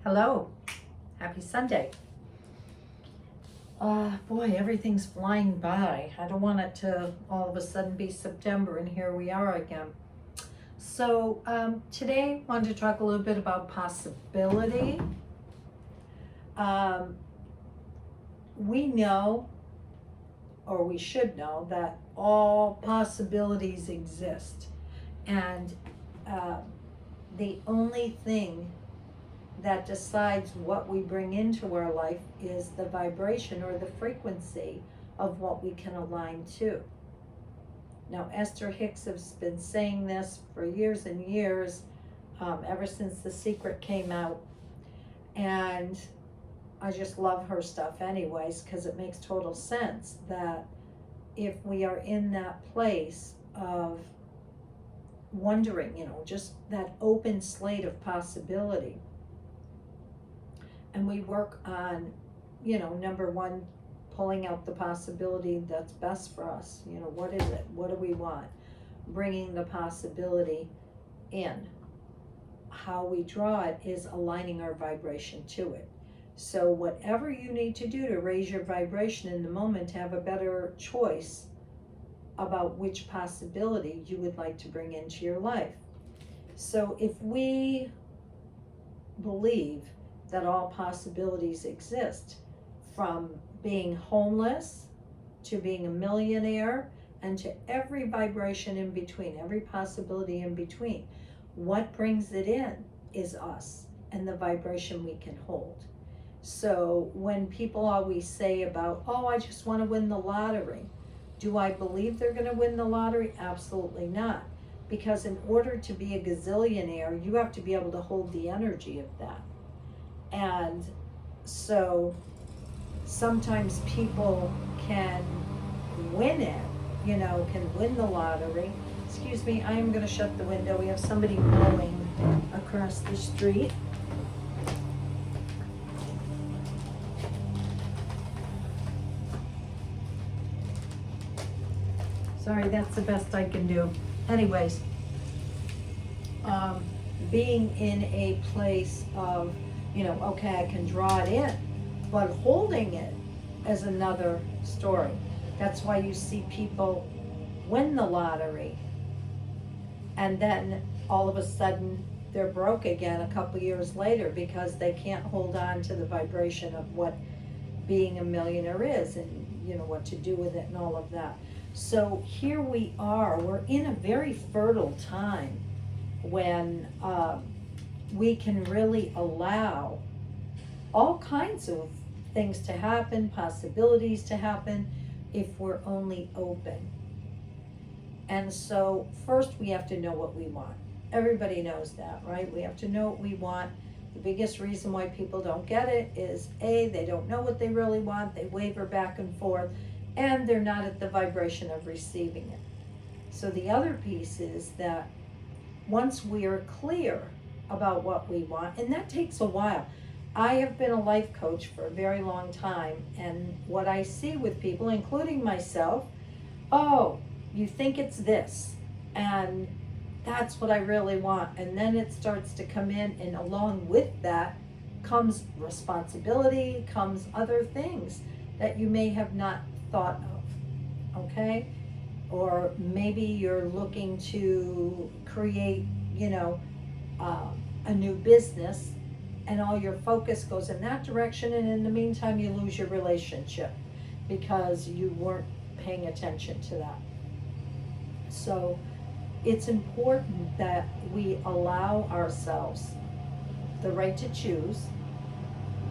Hello, happy Sunday. Boy, everything's flying by. I don't want it to all of a sudden be September and here we are again. So today I wanted to talk a little bit about possibility. We know, or we should know, that all possibilities exist. And the only thing that decides what we bring into our life is the vibration or the frequency of what we can align to. Now, Esther Hicks has been saying this for years and years, ever since The Secret came out. And I just love her stuff anyways, because it makes total sense that if we are in that place of wondering, just that open slate of possibility, and we work on, number one, pulling out the possibility that's best for us. What is it? What do we want? Bringing the possibility in. How we draw it is aligning our vibration to it. So whatever you need to do to raise your vibration in the moment, to have a better choice about which possibility you would like to bring into your life. So if we believe that all possibilities exist, from being homeless to being a millionaire and to every vibration in between, every possibility in between, what brings it in is us and the vibration we can hold. So when people always say about, oh, I just want to win the lottery, do I believe they're going to win the lottery? Absolutely not. Because in order to be a gazillionaire, you have to be able to hold the energy of that. And so sometimes people can win it, can win the lottery. Excuse me, I am going to shut the window. We have somebody mowing across the street. Sorry, that's the best I can do. Anyways, being in a place of, okay, I can draw it in, but holding it is another story. That's why you see people win the lottery and then all of a sudden they're broke again a couple years later, because they can't hold on to the vibration of what being a millionaire is, and what to do with it and all of that. So here we are, we're in a very fertile time when we can really allow all kinds of things to happen, possibilities to happen, if we're only open. And so first we have to know what we want. Everybody knows that, right? We have to know what we want. The biggest reason why people don't get it is A, they don't know what they really want, they waver back and forth, and they're not at the vibration of receiving it. So the other piece is that once we are clear about what we want, and that takes a while. I have been a life coach for a very long time, and what I see with people, including myself, oh, you think it's this, and that's what I really want. And then it starts to come in, and along with that comes responsibility, comes other things that you may have not thought of, okay? Or maybe you're looking to create, a new business, and all your focus goes in that direction, and in the meantime you lose your relationship because you weren't paying attention to that. So it's important that we allow ourselves the right to choose,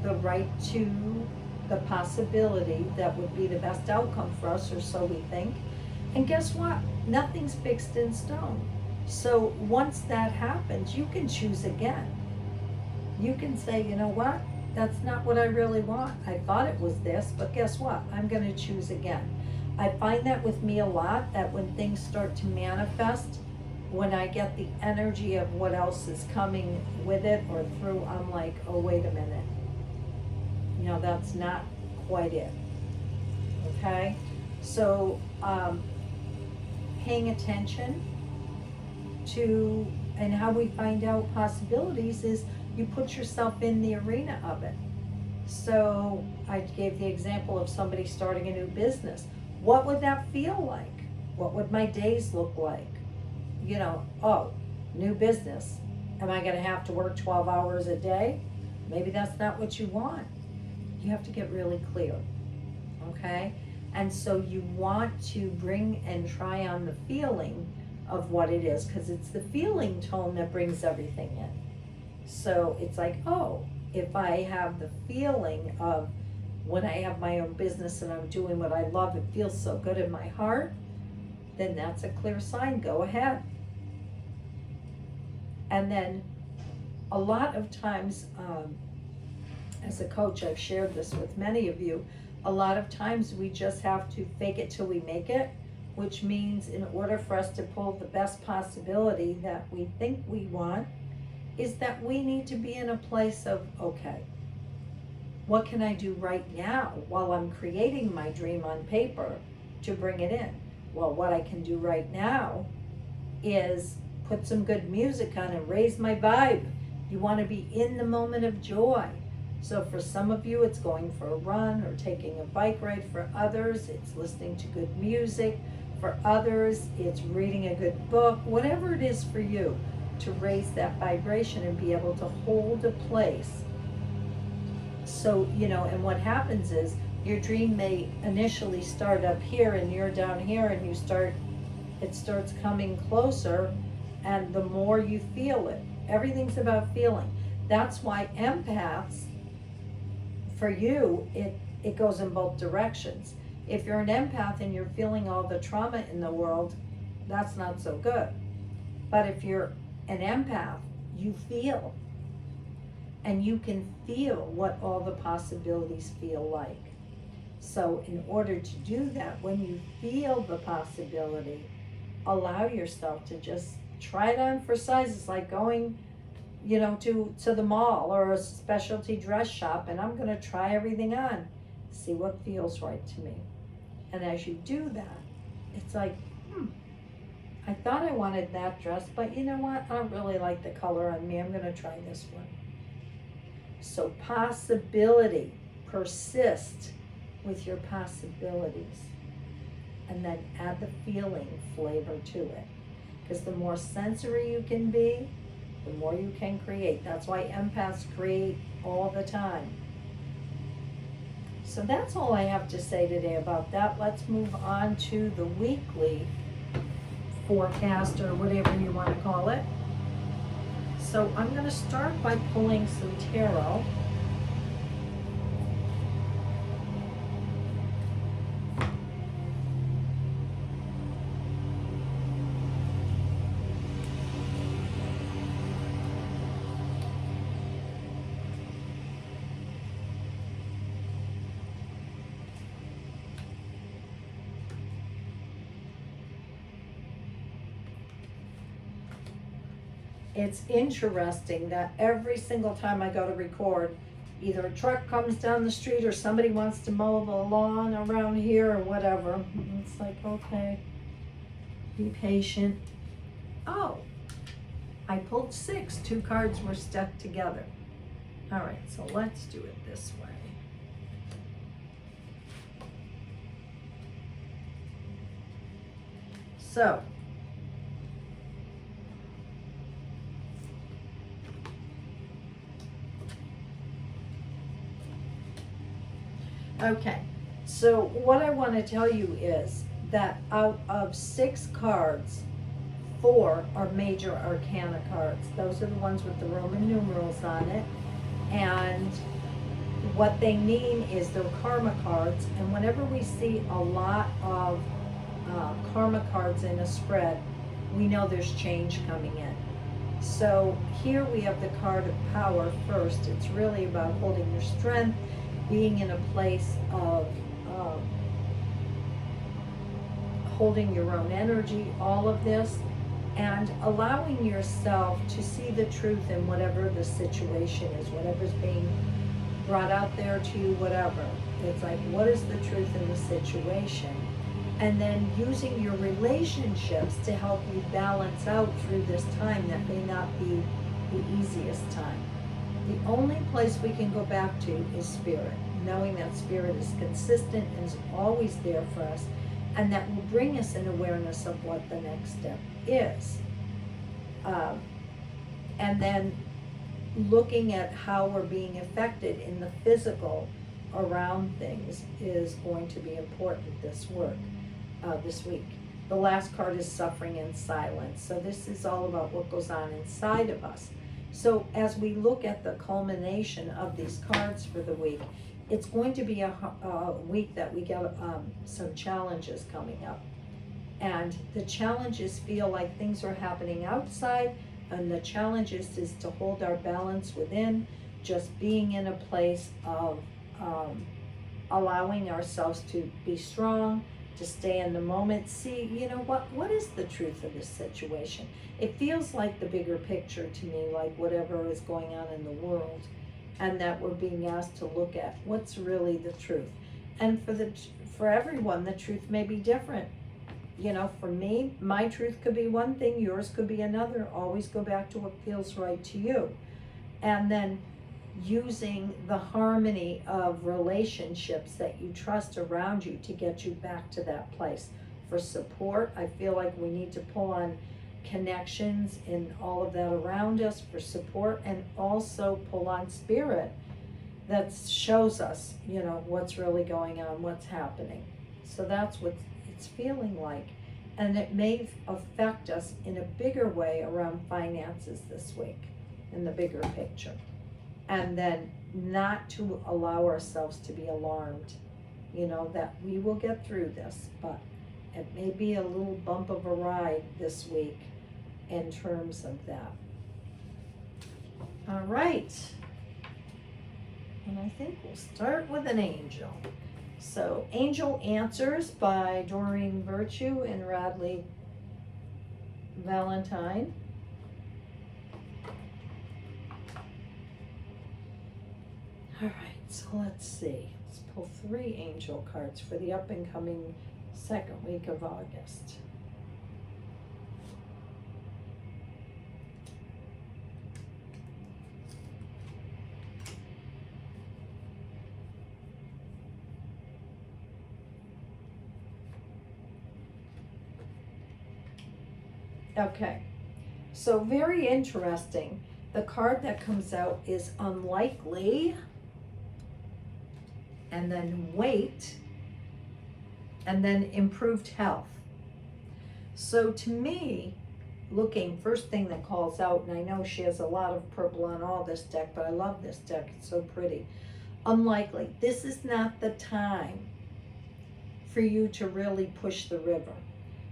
the right to the possibility that would be the best outcome for us, or so we think. And guess what? Nothing's fixed in stone. So once that happens, you can choose again. You can say, you know what? That's not what I really want. I thought it was this, but guess what? I'm going to choose again. I find that with me a lot, that when things start to manifest, when I get the energy of what else is coming with it or through, I'm like, oh, wait a minute. That's not quite it. Okay? So, paying attention to and how we find out possibilities is you put yourself in the arena of it. So I gave the example of somebody starting a new business. What would that feel like? What would my days look like? You know, oh, new business. Am I going to have to work 12 hours a day? Maybe that's not what you want. You have to get really clear, okay? And so you want to bring and try on the feeling of what it is, because it's the feeling tone that brings everything in. So it's like, oh, if I have the feeling of when I have my own business and I'm doing what I love, it feels so good in my heart, then that's a clear sign. Go ahead. And then a lot of times, as a coach, I've shared this with many of you, a lot of times we just have to fake it till we make it, which means in order for us to pull the best possibility that we think we want, is that we need to be in a place of, okay, what can I do right now while I'm creating my dream on paper to bring it in? Well, what I can do right now is put some good music on and raise my vibe. You want to be in the moment of joy. So for some of you, it's going for a run or taking a bike ride. For others, it's listening to good music. For others, it's reading a good book. Whatever it is for you, to raise that vibration and be able to hold a place. So, you know, and what happens is your dream may initially start up here and you're down here, and it starts coming closer, and the more you feel it, everything's about feeling. That's why empaths, for you, it goes in both directions. If you're an empath and you're feeling all the trauma in the world, that's not so good. But if you're an empath, you feel, and you can feel what all the possibilities feel like. So in order to do that, when you feel the possibility, allow yourself to just try it on for size. It's like going, you know, to the mall or a specialty dress shop, and I'm going to try everything on, see what feels right to me. And as you do that, it's like, I thought I wanted that dress, but you know what? I don't really like the color on me. I'm going to try this one. So possibility, persist with your possibilities, and then add the feeling flavor to it. Because the more sensory you can be, the more you can create. That's why empaths create all the time. So that's all I have to say today about that. Let's move on to the weekly forecast, or whatever you want to call it. So I'm going to start by pulling some tarot. It's interesting that every single time I go to record, either a truck comes down the street or somebody wants to mow the lawn around here or whatever. It's like, okay, be patient. Oh, I pulled 6. 2 cards were stuck together. All right, so let's do it this way. So, okay, so what I want to tell you is that out of 6 cards, 4 are major arcana cards. Those are the ones with the Roman numerals on it. And what they mean is they're karma cards. And whenever we see a lot of karma cards in a spread, we know there's change coming in. So here we have the card of power first. It's really about holding your strength, being in a place of holding your own energy, all of this, and allowing yourself to see the truth in whatever the situation is, whatever's being brought out there to you, whatever. It's like, what is the truth in the situation? and then using your relationships to help you balance out through this time that may not be the easiest time. The only place we can go back to is spirit, knowing that spirit is consistent and is always there for us, and that will bring us an awareness of what the next step is. And then looking at how we're being affected in the physical around things is going to be important this week. The last card is suffering in silence. So this is all about what goes on inside of us. So as we look at the culmination of these cards for the week, it's going to be a week that we get some challenges coming up. And the challenges feel like things are happening outside, and the challenge is to hold our balance within, just being in a place of allowing ourselves to be strong, to stay in the moment. See, what is the truth of this situation? It feels like the bigger picture to me, like whatever is going on in the world, and that we're being asked to look at what's really the truth. And for everyone, the truth may be different. For me, my truth could be one thing, yours could be another. Always go back to what feels right to you. And then using the harmony of relationships that you trust around you to get you back to that place. For support, I feel like we need to pull on connections in all of that around us for support, and also pull on spirit that shows us, what's really going on, what's happening. So that's what it's feeling like. And it may affect us in a bigger way around finances this week, in the bigger picture. And then not to allow ourselves to be alarmed, that we will get through this, but it may be a little bump of a ride this week in terms of that. All right. And I think we'll start with an angel. So, Angel Answers by Doreen Virtue and Radley Valentine. All right, so let's see. Let's pull 3 angel cards for the up and coming second week of August. Okay, so very interesting. The card that comes out is unlikely, and then wait, and then improved health. So to me, looking, first thing that calls out, and I know she has a lot of purple on all this deck, but I love this deck, it's so pretty. Unlikely. This is not the time for you to really push the river.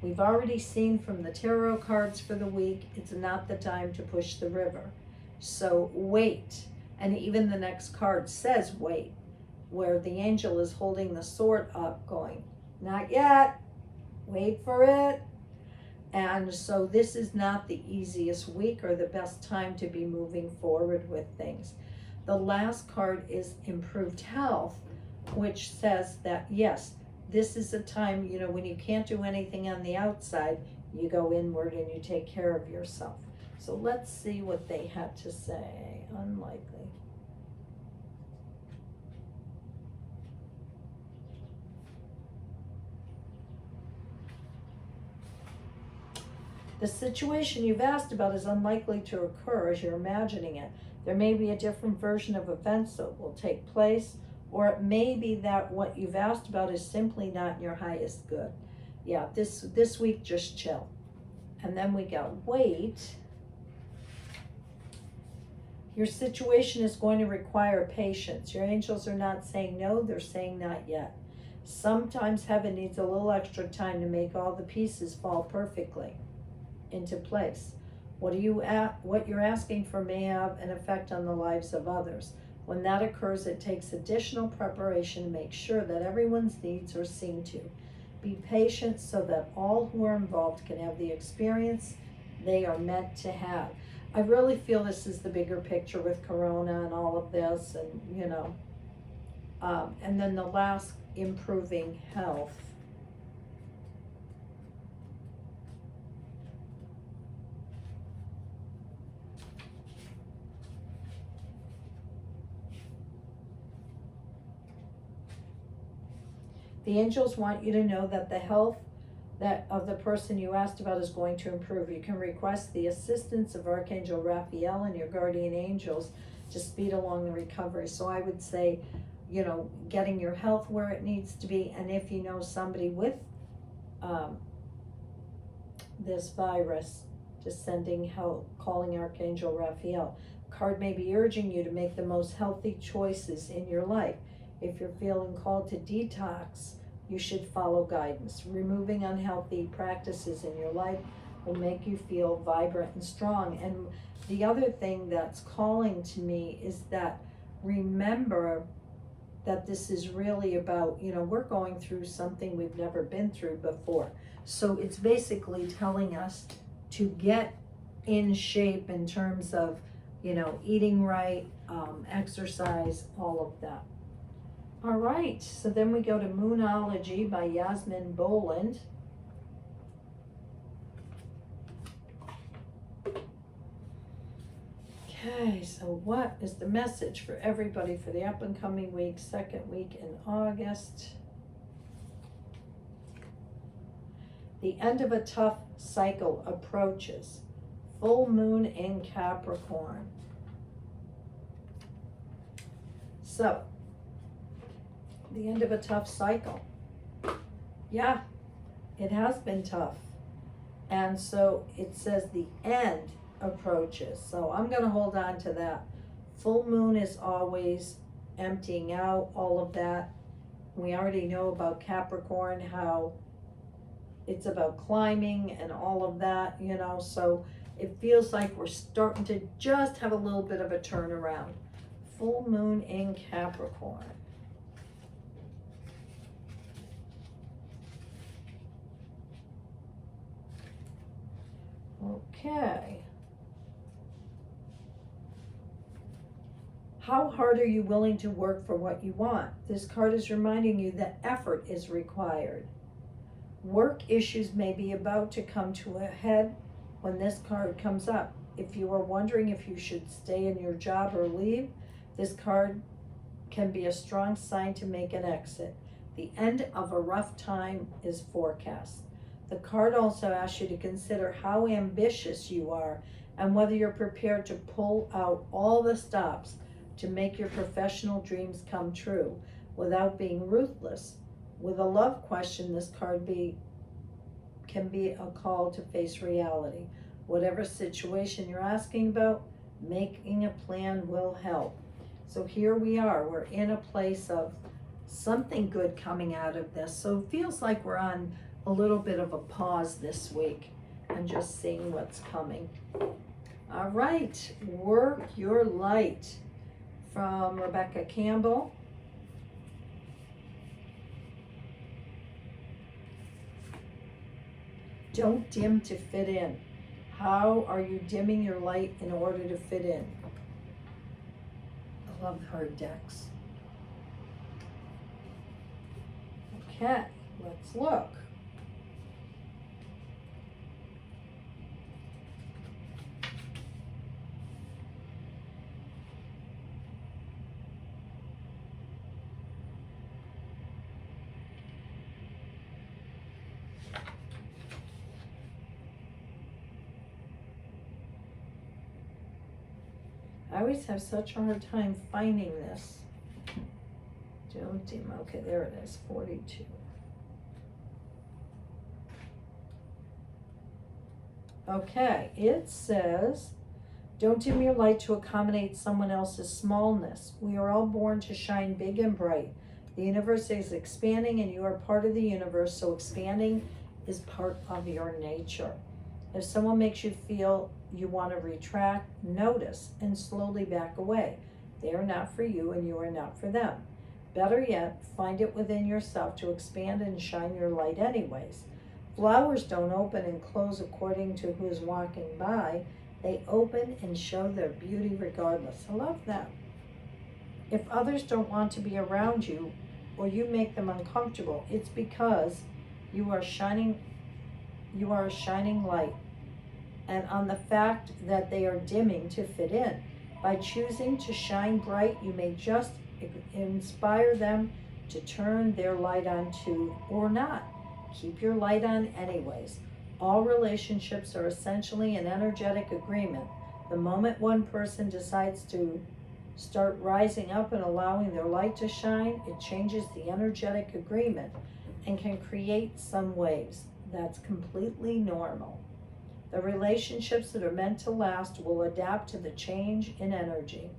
We've already seen from the tarot cards for the week, it's not the time to push the river. So wait. And even the next card says wait, where the angel is holding the sword up going, not yet, wait for it. And so this is not the easiest week or the best time to be moving forward with things. The last card is improved health, which says that yes, this is a time, when you can't do anything on the outside, you go inward and you take care of yourself. So let's see what they had to say. Unlikely. The situation you've asked about is unlikely to occur as you're imagining it. There may be a different version of events that will take place, or it may be that what you've asked about is simply not in your highest good. Yeah, this week, just chill. And then we go, wait. Your situation is going to require patience. Your angels are not saying no, they're saying not yet. Sometimes heaven needs a little extra time to make all the pieces fall perfectly into place. What you're asking for may have an effect on the lives of others. When that occurs, it takes additional preparation to make sure that everyone's needs are seen to. Be patient so that all who are involved can have the experience they are meant to have. I really feel this is the bigger picture with Corona and all of this, and and then the last, improving health. The angels want you to know that the health that of the person you asked about is going to improve. You can request the assistance of Archangel Raphael and your guardian angels to speed along the recovery. So I would say, you know, getting your health where it needs to be, and if you know somebody with this virus, just sending help, calling Archangel Raphael. Card may be urging you to make the most healthy choices in your life. If you're feeling called to detox, you should follow guidance. Removing unhealthy practices in your life will make you feel vibrant and strong. And the other thing that's calling to me is that remember that this is really about, you know, we're going through something we've never been through before. So it's basically telling us to get in shape in terms of, you know, eating right, exercise, all of that. All right, so then we go to Moonology by Yasmin Boland. Okay, so what is the message for everybody for the up and coming week, second week in August? The end of a tough cycle approaches. Full moon in Capricorn. So, the end of a tough cycle. Yeah, it has been tough. And so it says the end approaches. So I'm going to hold on to that. Full moon is always emptying out, all of that. We already know about Capricorn, how it's about climbing and all of that, you know, so it feels like we're starting to just have a little bit of a turnaround. Full moon in Capricorn. Okay. How hard are you willing to work for what you want? This card is reminding you that effort is required. Work issues may be about to come to a head when this card comes up. If you are wondering if you should stay in your job or leave, this card can be a strong sign to make an exit. The end of a rough time is forecast. The card also asks you to consider how ambitious you are and whether you're prepared to pull out all the stops to make your professional dreams come true without being ruthless. With a love question, this card can be a call to face reality. Whatever situation you're asking about, making a plan will help. So here we are. We're in a place of something good coming out of this. So it feels like we're on a little bit of a pause this week and just seeing what's coming. All right, Work Your Light from Rebecca Campbell. Don't dim to fit in. How are you dimming your light in order to fit in? I love hard decks. Okay, let's look. I always have such a hard time finding this. Don't dim. Okay, there it is, 42. Okay, it says, don't dim your light to accommodate someone else's smallness. We are all born to shine big and bright. The universe is expanding and you are part of the universe, so expanding is part of your nature. If someone makes you feel you want to retract, notice and slowly back away. They are not for you and you are not for them. Better yet, find it within yourself to expand and shine your light anyways. Flowers don't open and close according to who is walking by. They open and show their beauty regardless. I love that. If others don't want to be around you or you make them uncomfortable, it's because you are a shining light, and on the fact that they are dimming to fit in. By choosing to shine bright, you may just inspire them to turn their light on too or not. Keep your light on anyways. All relationships are essentially an energetic agreement. The moment one person decides to start rising up and allowing their light to shine, it changes the energetic agreement and can create some waves. That's completely normal. The relationships that are meant to last will adapt to the change in energy.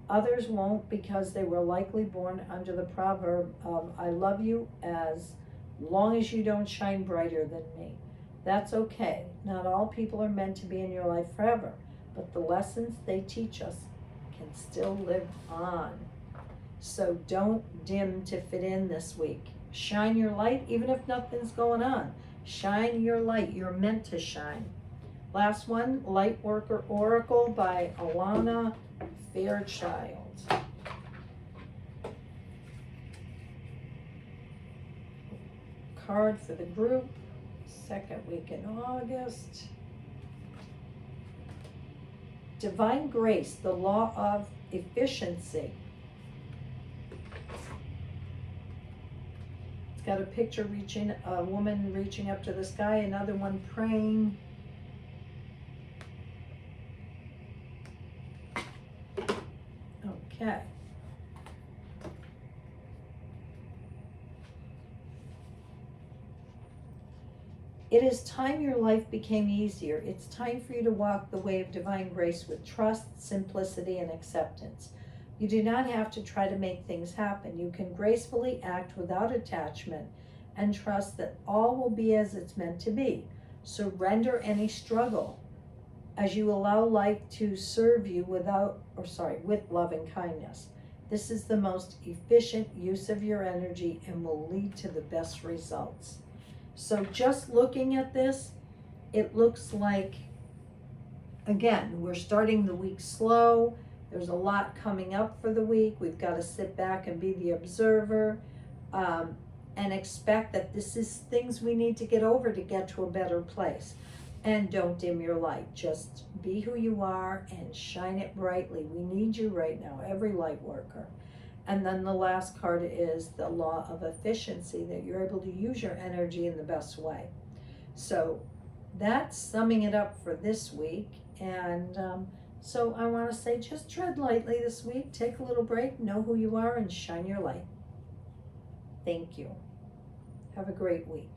Others won't because they were likely born under the proverb of, I love you as long as you don't shine brighter than me. That's okay. Not all people are meant to be in your life forever, but the lessons they teach us can still live on. So don't dim to fit in this week. Shine your light even if nothing's going on. Shine your light. You're meant to shine. Last one, Light Worker Oracle by Alana Fairchild. Card for the group, second week in August. Divine Grace, the law of efficiency. It's got a picture a woman reaching up to the sky, another one praying. Okay. It is time your life became easier. It's time for you to walk the way of divine grace with trust, simplicity, and acceptance. You do not have to try to make things happen. You can gracefully act without attachment and trust that all will be as it's meant to be. Surrender any struggle as you allow life to serve you with love and kindness. This is the most efficient use of your energy and will lead to the best results. So just looking at this, it looks like, again, we're starting the week slow. There's a lot coming up for the week. We've got to sit back and be the observer and expect that this is things we need to get over to get to a better place. And don't dim your light. Just be who you are and shine it brightly. We need you right now, every light worker. And then the last card is the law of efficiency, that you're able to use your energy in the best way. So that's summing it up for this week. And so I want to say, just tread lightly this week. Take a little break, know who you are, and shine your light. Thank you. Have a great week.